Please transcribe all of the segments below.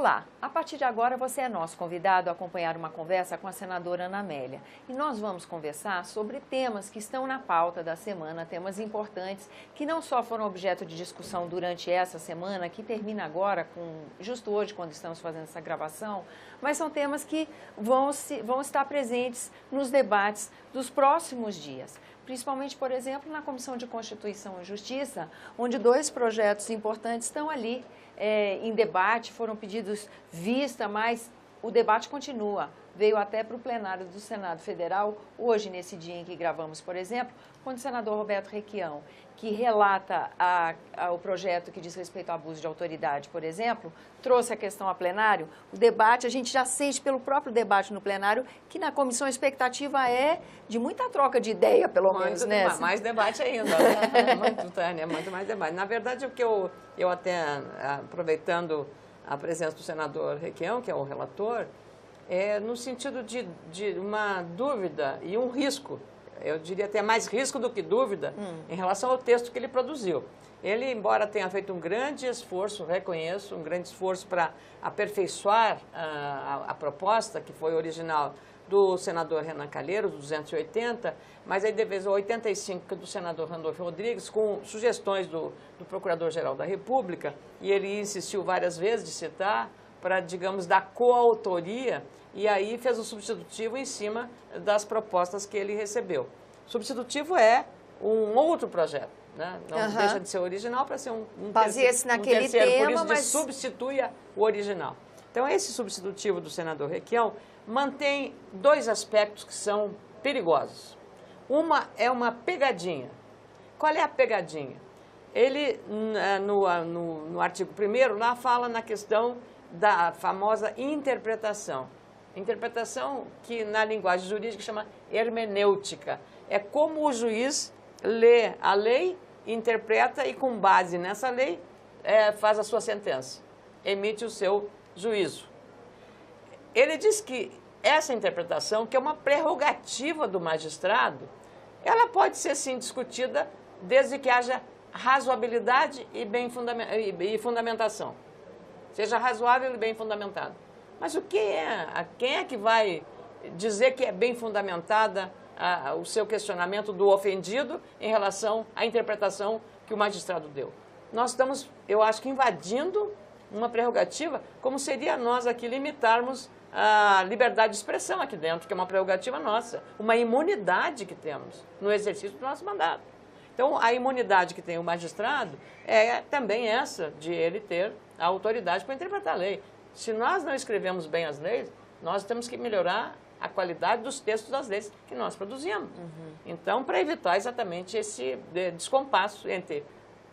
Olá, a partir de agora você é nosso convidado a acompanhar uma conversa com a senadora Ana Amélia. E nós vamos conversar sobre temas que estão na pauta da semana, temas importantes que não só foram objeto de discussão durante essa semana, que termina agora, justo hoje, quando estamos fazendo essa gravação, mas são temas que vão estar presentes nos debates dos próximos dias. Principalmente, por exemplo, na Comissão de Constituição e Justiça, onde dois projetos importantes estão ali em debate, foram pedidos vista, mas o debate continua. Veio até para o plenário do Senado Federal, hoje, nesse dia em que gravamos, por exemplo, quando o senador Roberto Requião, que relata o projeto que diz respeito ao abuso de autoridade, por exemplo, trouxe a questão a plenário, o debate, a gente já sente pelo próprio debate no plenário, que na comissão a expectativa é de muita troca de ideia, pelo menos, né? Mais debate ainda, né? Muito, Tânia, muito mais debate. Na verdade, o que eu até, aproveitando a presença do senador Requião, que é o relator, no sentido de uma dúvida e um risco, eu diria até mais risco do que dúvida, em relação ao texto que ele produziu. Ele, embora tenha feito um grande esforço, reconheço, um grande esforço para aperfeiçoar a proposta, que foi original do senador Renan Calheiros, 280, mas aí depois o 85 do senador Randolfo Rodrigues, com sugestões do Procurador-Geral da República, e ele insistiu várias vezes de citar, para, digamos, dar coautoria, e aí fez o substitutivo em cima das propostas que ele recebeu. O substitutivo é um outro projeto, né? Não deixa de ser original para ser um terceiro, tema, por isso mas substitui o original. Então, esse substitutivo do senador Requião mantém dois aspectos que são perigosos. Uma é uma pegadinha. Qual é a pegadinha? Ele, no artigo 1º, lá fala na questão da famosa interpretação. Interpretação que na linguagem jurídica chama hermenêutica. É como o juiz lê a lei, interpreta e com base nessa lei faz a sua sentença, emite o seu juízo. Ele diz que essa interpretação, que é uma prerrogativa do magistrado, ela pode ser sim discutida desde que haja razoabilidade e fundamentação. Seja razoável e bem fundamentado. Mas quem é que vai dizer que é bem fundamentada o seu questionamento do ofendido em relação à interpretação que o magistrado deu? Nós estamos, eu acho que, invadindo uma prerrogativa, como seria nós aqui limitarmos a liberdade de expressão aqui dentro, que é uma prerrogativa nossa, uma imunidade que temos no exercício do nosso mandato. Então, a imunidade que tem o magistrado é também essa, de ele ter a autoridade para interpretar a lei. Se nós não escrevemos bem as leis, nós temos que melhorar a qualidade dos textos das leis que nós produzimos. Então, para evitar exatamente esse descompasso entre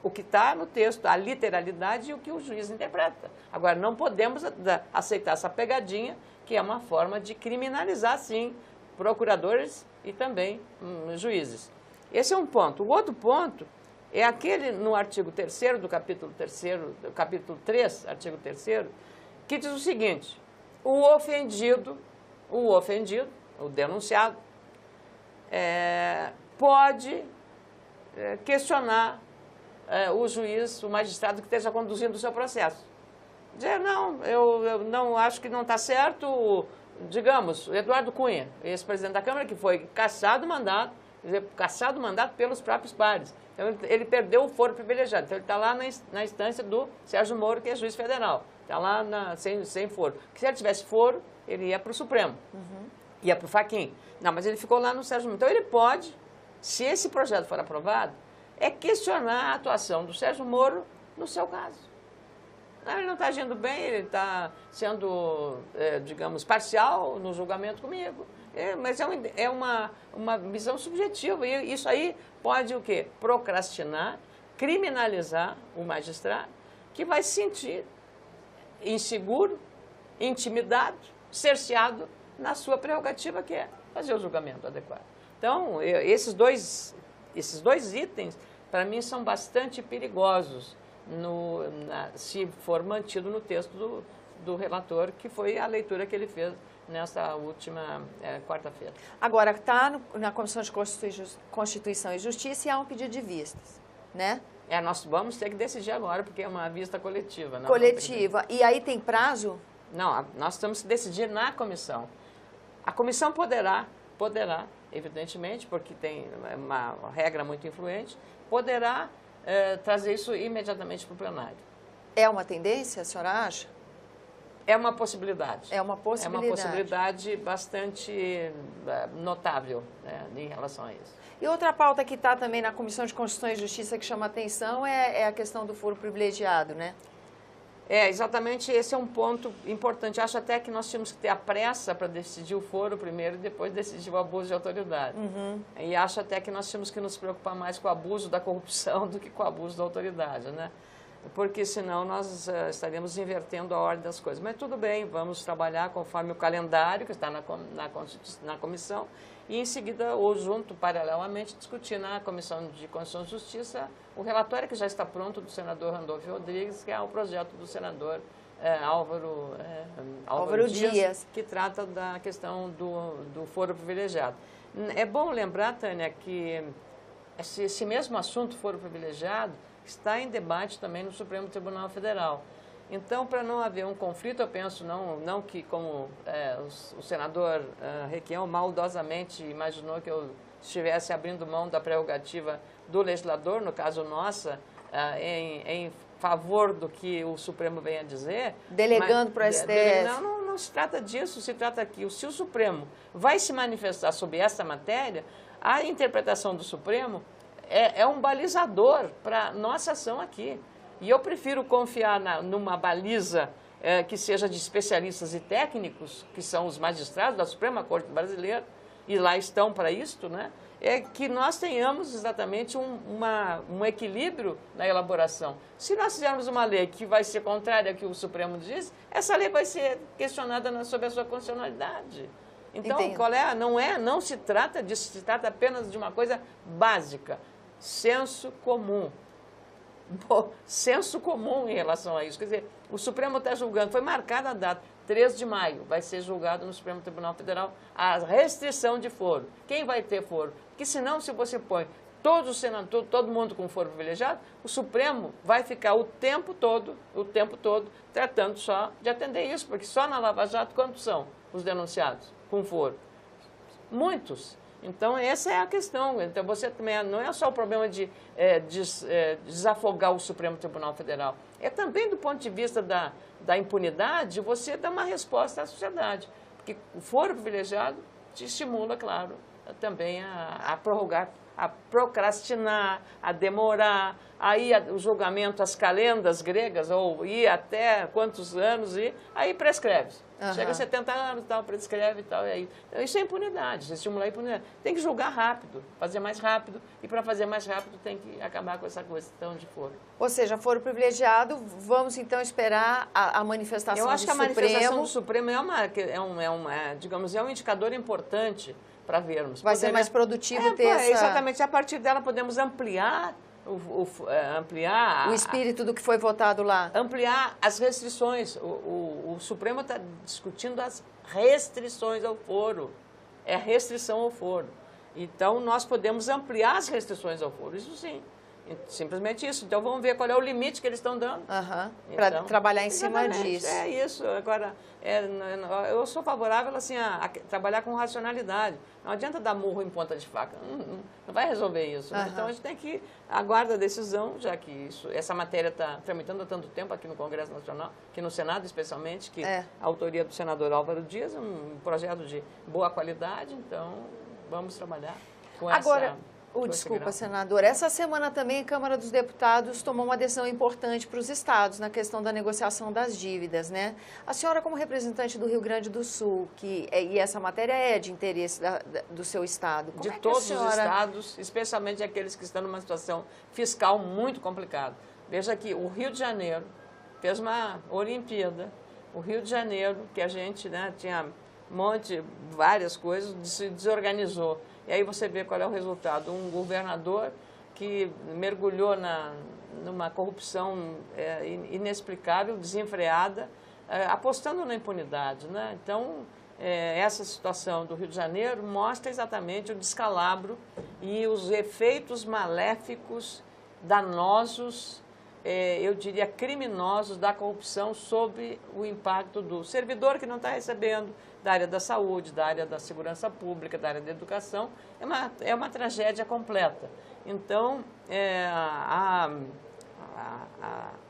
o que está no texto, a literalidade e o que o juiz interpreta. Agora, não podemos aceitar essa pegadinha, que é uma forma de criminalizar, sim, procuradores e também juízes. Esse é um ponto. O outro ponto é aquele no artigo 3º do capítulo 3º, do capítulo 3, artigo 3º, que diz o seguinte: o ofendido, o denunciado, pode questionar o juiz, o magistrado que esteja conduzindo o seu processo. Dizer, não, eu não acho que não está certo, digamos, Eduardo Cunha, ex-presidente da Câmara, que foi cassado o mandato pelos próprios pares. Então, ele perdeu o foro privilegiado. Então, ele está lá na instância do Sérgio Moro, que é juiz federal. Está lá sem foro. Porque se ele tivesse foro, ele ia para o Supremo. Ia para o Fachin. Não, mas ele ficou lá no Sérgio Moro. Então, ele pode, se esse projeto for aprovado, questionar a atuação do Sérgio Moro no seu caso. Ele não está agindo bem, ele está sendo, digamos, parcial no julgamento comigo. Mas é uma visão subjetiva. E isso aí pode o quê? Procrastinar, criminalizar o magistrado, que vai se sentir inseguro, intimidado, cerceado na sua prerrogativa, que é fazer o julgamento adequado. Então, esses dois itens, para mim, são bastante perigosos se for mantido no texto do relator, que foi a leitura que ele fez nessa última quarta-feira. Agora, está na Comissão de Constituição e Justiça e há um pedido de vistas, né? Nós vamos ter que decidir agora, porque é uma vista coletiva. Não, coletiva. E aí tem prazo? Não, nós temos que decidir na comissão. A comissão poderá, evidentemente, porque tem uma regra muito influente, poderá trazer isso imediatamente para o plenário. É uma tendência, a senhora acha? É uma possibilidade. É uma possibilidade. É uma possibilidade bastante notável, né, em relação a isso. E outra pauta que está também na Comissão de Constituição e Justiça que chama atenção é a questão do foro privilegiado, né? Exatamente, esse é um ponto importante. Acho até que nós tínhamos que ter a pressa para decidir o foro primeiro e depois decidir o abuso de autoridade. Uhum. E acho até que nós tínhamos que nos preocupar mais com o abuso da corrupção do que com o abuso da autoridade, né? Porque senão nós estaríamos invertendo a ordem das coisas. Mas tudo bem, vamos trabalhar conforme o calendário que está na comissão e em seguida, ou junto, paralelamente, discutir na Comissão de Constituição e Justiça o relatório que já está pronto do senador Randolfo Rodrigues, que é o projeto do senador Álvaro Dias, que trata da questão do foro privilegiado. É bom lembrar, Tânia, que esse mesmo assunto, foro privilegiado, está em debate também no Supremo Tribunal Federal. Então, para não haver um conflito, eu penso não que, como o senador Requião maldosamente imaginou que eu estivesse abrindo mão da prerrogativa do legislador, no caso nossa, em favor do que o Supremo vem a dizer. Delegando para o STF. Não se trata disso, se trata que se o Supremo vai se manifestar sobre essa matéria, a interpretação do Supremo é um balizador para a nossa ação aqui. E eu prefiro confiar numa baliza que seja de especialistas e técnicos, que são os magistrados da Suprema Corte Brasileira, e lá estão para isto, né? É que nós tenhamos exatamente um equilíbrio na elaboração. Se nós fizermos uma lei que vai ser contrária ao que o Supremo diz, essa lei vai ser questionada sobre a sua constitucionalidade. Então, não se trata disso, se trata apenas de uma coisa básica, senso comum. Senso comum em relação a isso. Quer dizer, o Supremo está julgando, foi marcada a data, 3 de maio, vai ser julgado no Supremo Tribunal Federal a restrição de foro. Quem vai ter foro? Porque senão, se você põe todo mundo com foro privilegiado, o Supremo vai ficar o tempo todo tratando só de atender isso, porque só na Lava Jato quantos são os denunciados com foro? Muitos. Então, essa é a questão. Então, você também não é só o problema de desafogar o Supremo Tribunal Federal. É também do ponto de vista da impunidade, você dá uma resposta à sociedade. Porque o foro privilegiado te estimula, claro, também a prorrogar, a procrastinar, a demorar, aí o julgamento, as calendas gregas, ou ir até quantos anos, e aí prescreve. Uhum. Chega a 70 anos, tal, prescreve e tal. E aí. Então, isso é impunidade, isso estimular a impunidade. Tem que julgar rápido, fazer mais rápido, e para fazer mais rápido tem que acabar com essa questão de foro. Ou seja, foro privilegiado, vamos então esperar a manifestação do Supremo. Eu acho que a manifestação do Supremo é um indicador importante para vermos. Vai ser mais produtivo ter essa... Exatamente, a partir dela podemos ampliar o espírito do que foi votado lá. Ampliar as restrições. O Supremo está discutindo as restrições ao foro. É a restrição ao foro. Então, nós podemos ampliar as restrições ao foro, isso sim. Simplesmente isso. Então, vamos ver qual é o limite que eles estão dando. Uhum. Para trabalhar em cima disso. É isso. Agora, eu sou favorável assim, a trabalhar com racionalidade. Não adianta dar murro em ponta de faca. Não vai resolver isso. Uhum. Então, a gente tem que aguardar a decisão, já que essa matéria está tramitando há tanto tempo aqui no Congresso Nacional, aqui no Senado especialmente, que a autoria do senador Álvaro Dias, um projeto de boa qualidade. Então, vamos trabalhar com essa... Desculpa, senador. Essa semana também a Câmara dos Deputados tomou uma decisão importante para os estados na questão da negociação das dívidas, né? A senhora, como representante do Rio Grande do Sul, e essa matéria é de interesse do seu estado. De todos os estados, especialmente aqueles que estão numa situação fiscal muito complicada. Veja aqui, o Rio de Janeiro fez uma Olimpíada. O Rio de Janeiro, que a gente tinha várias coisas, se desorganizou. E aí você vê qual é o resultado. Um governador que mergulhou numa corrupção inexplicável, desenfreada, apostando na impunidade, né? Então, essa situação do Rio de Janeiro mostra exatamente o descalabro e os efeitos maléficos danosos, eu diria criminosos da corrupção sobre o impacto do servidor que não está recebendo, da área da saúde, da área da segurança pública, da área da educação. É uma tragédia completa. Então,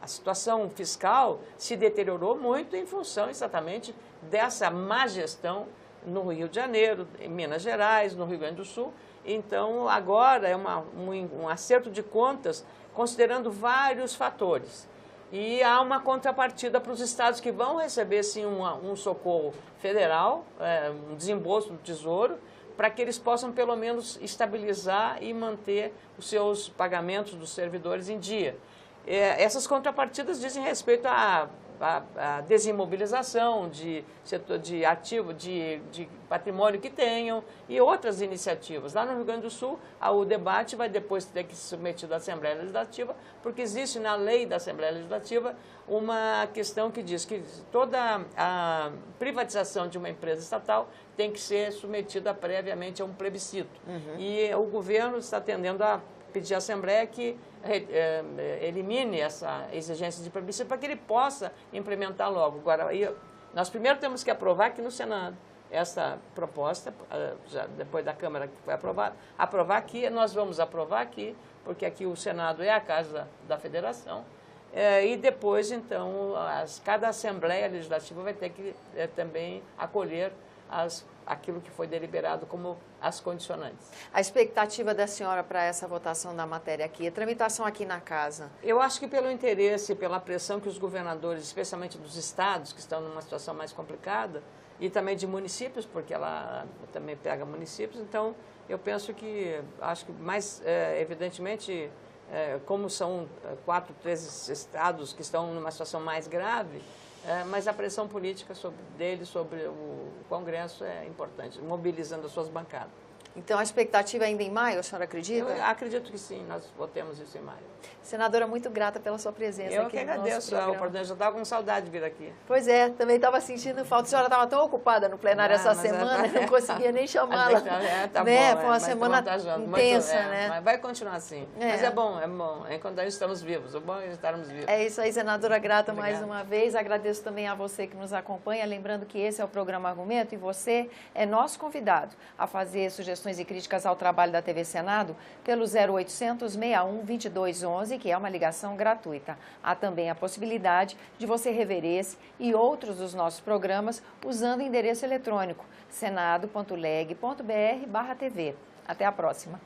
a situação fiscal se deteriorou muito em função exatamente dessa má gestão no Rio de Janeiro, em Minas Gerais, no Rio Grande do Sul. Então, agora é um acerto de contas considerando vários fatores. E há uma contrapartida para os estados que vão receber, sim, um socorro federal, um desembolso do Tesouro, para que eles possam, pelo menos, estabilizar e manter os seus pagamentos dos servidores em dia. Essas contrapartidas dizem respeito à desimmobilização de ativo, de patrimônio que tenham e outras iniciativas. Lá no Rio Grande do Sul, o debate vai depois ter que ser submetido à Assembleia Legislativa, porque existe na lei da Assembleia Legislativa uma questão que diz que toda a privatização de uma empresa estatal tem que ser submetida previamente a um plebiscito. E o governo está tendendo a pedir à Assembleia que elimine essa exigência de plebiscito para que ele possa implementar logo. Agora, nós primeiro temos que aprovar aqui no Senado essa proposta, já depois da Câmara que foi aprovada, aprovar aqui, nós vamos aprovar aqui, porque aqui o Senado é a casa da Federação, e depois, então, cada Assembleia Legislativa vai ter que também acolher aquilo que foi deliberado como as condicionantes. A expectativa da senhora para essa votação da matéria aqui, a tramitação aqui na casa? Eu acho que pelo interesse, pela pressão que os governadores, especialmente dos estados, que estão numa situação mais complicada, e também de municípios, porque ela também pega municípios, então eu penso que, acho que mais evidentemente, como são 4, 3 estados que estão numa situação mais grave, mas a pressão política sobre o Congresso é importante, mobilizando as suas bancadas. Então, a expectativa é ainda em maio, a senhora acredita? Eu acredito que sim, nós votemos isso em maio. Senadora, muito grata pela sua presença eu aqui que no nosso agradeço a oportunidade, eu estava com saudade de vir aqui. Pois é, também estava sentindo falta. A senhora estava tão ocupada no plenário essa semana, não conseguia nem chamá-la. Tá né? bom, Foi uma semana intensa, né? Mas vai continuar assim. Mas é bom, enquanto nós estamos vivos, o bom é estarmos vivos. É isso aí, senadora, grata Obrigado. mais uma vez. Agradeço também a você que nos acompanha, lembrando que esse é o programa Argumento e você é nosso convidado a fazer sugestões e críticas ao trabalho da TV Senado pelo 0800 61 2211, que é uma ligação gratuita. Há também a possibilidade de você rever esse e outros dos nossos programas usando o endereço eletrônico senado.leg.br/TV. Até a próxima.